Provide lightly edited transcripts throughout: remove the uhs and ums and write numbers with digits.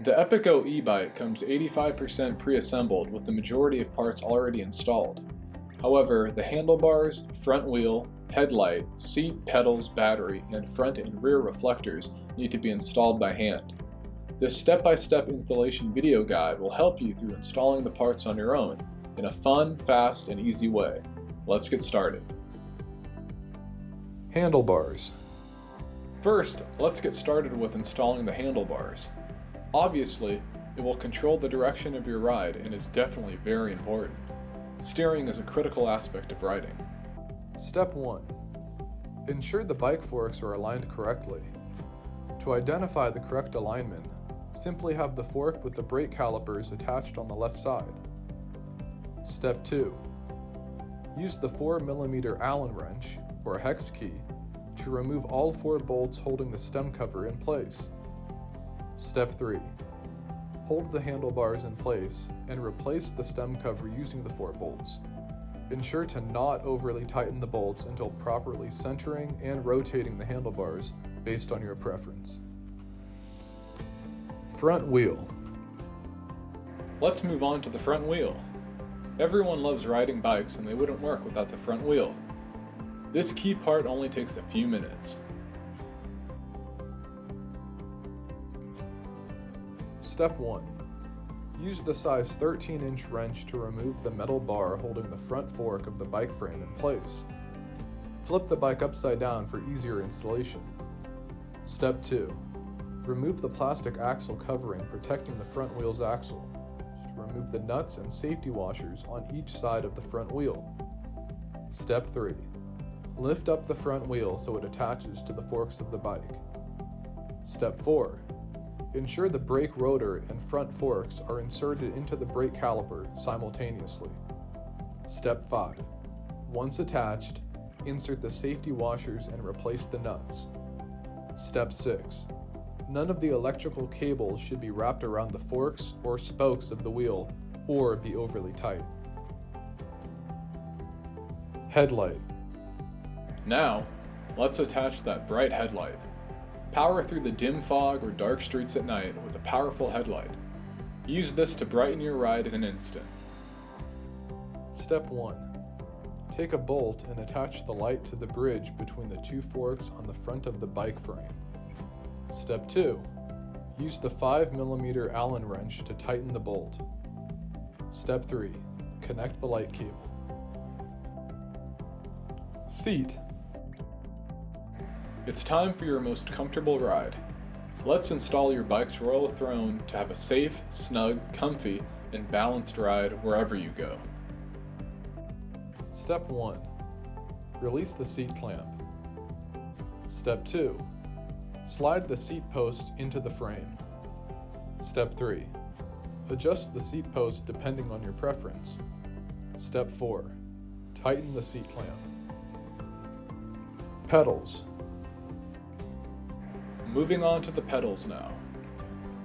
The Epico e-bike comes 85% pre-assembled with the majority of parts already installed. However, the handlebars, front wheel, headlight, seat, pedals, battery, and front and rear reflectors need to be installed by hand. This step-by-step installation video guide will help you through installing the parts on your own in a fun, fast, and easy way. Let's get started. Handlebars. First, let's get started with installing the handlebars. Obviously, it will control the direction of your ride and is definitely very important. Steering is a critical aspect of riding. Step 1. Ensure the bike forks are aligned correctly. To identify the correct alignment, simply have the fork with the brake calipers attached on the left side. Step 2. Use the 4mm Allen wrench, or hex key, to remove all 4 bolts holding the stem cover in place. Step 3. Hold the handlebars in place and replace the stem cover using the 4 bolts. Ensure to not overly tighten the bolts until properly centering and rotating the handlebars based on your preference. Front wheel. Let's move on to the front wheel. Everyone loves riding bikes and they wouldn't work without the front wheel. This key part only takes a few minutes. Step 1. Use the size 13-inch wrench to remove the metal bar holding the front fork of the bike frame in place. Flip the bike upside down for easier installation. Step 2. Remove the plastic axle covering protecting the front wheel's axle. Remove the nuts and safety washers on each side of the front wheel. Step 3. Lift up the front wheel so it attaches to the forks of the bike. Step 4. Ensure the brake rotor and front forks are inserted into the brake caliper simultaneously. Step 5. Once attached, insert the safety washers and replace the nuts. Step 6. None of the electrical cables should be wrapped around the forks or spokes of the wheel or be overly tight. Headlight. Now, let's attach that bright headlight. Power through the dim fog or dark streets at night with a powerful headlight. Use this to brighten your ride in an instant. Step 1. Take a bolt and attach the light to the bridge between the 2 forks on the front of the bike frame. Step 2. Use the 5mm Allen wrench to tighten the bolt. Step 3. Connect the light cable. Seat. It's time for your most comfortable ride. Let's install your bike's royal throne to have a safe, snug, comfy, and balanced ride wherever you go. Step 1. Release the seat clamp. Step 2. Slide the seat post into the frame. Step 3. Adjust the seat post depending on your preference. Step 4. Tighten the seat clamp. Pedals. Moving on to the pedals now.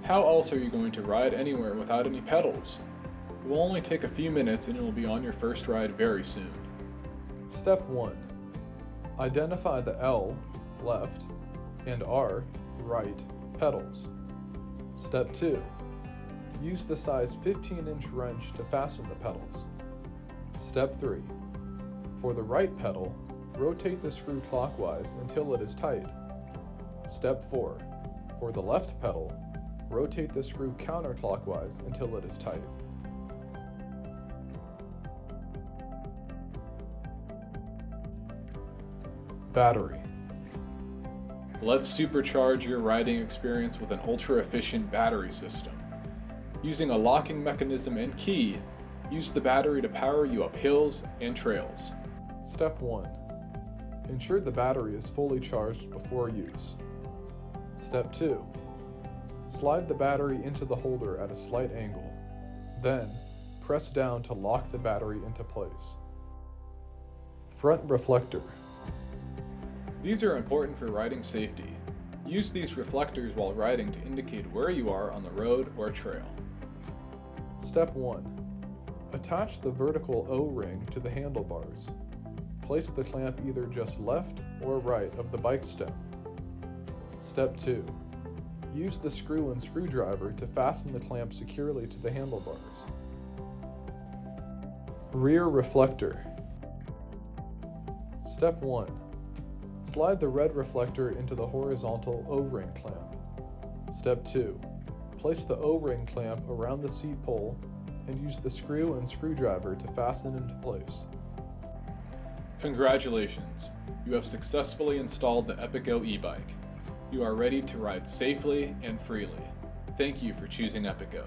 How else are you going to ride anywhere without any pedals? It will only take a few minutes and it will be on your first ride very soon. Step 1. Identify the L, left, and R, right, pedals. Step 2. Use the size 15-inch wrench to fasten the pedals. Step 3. For the right pedal, rotate the screw clockwise until it is tight. Step 4. For the left pedal, rotate the screw counterclockwise until it is tight. Battery. Let's supercharge your riding experience with an ultra-efficient battery system. Using a locking mechanism and key, use the battery to power you up hills and trails. Step 1. Ensure the battery is fully charged before use. Step 2. Slide the battery into the holder at a slight angle. Then, press down to lock the battery into place. Front reflector. These are important for riding safety. Use these reflectors while riding to indicate where you are on the road or trail. Step 1. Attach the vertical O-ring to the handlebars. Place the clamp either just left or right of the bike stem. Step 2. Use the screw and screwdriver to fasten the clamp securely to the handlebars. Rear reflector. Step 1. Slide the red reflector into the horizontal O-ring clamp. Step 2. Place the O-ring clamp around the seat pole and use the screw and screwdriver to fasten into place. Congratulations! You have successfully installed the Epico e-bike. You are ready to ride safely and freely. Thank you for choosing Epico.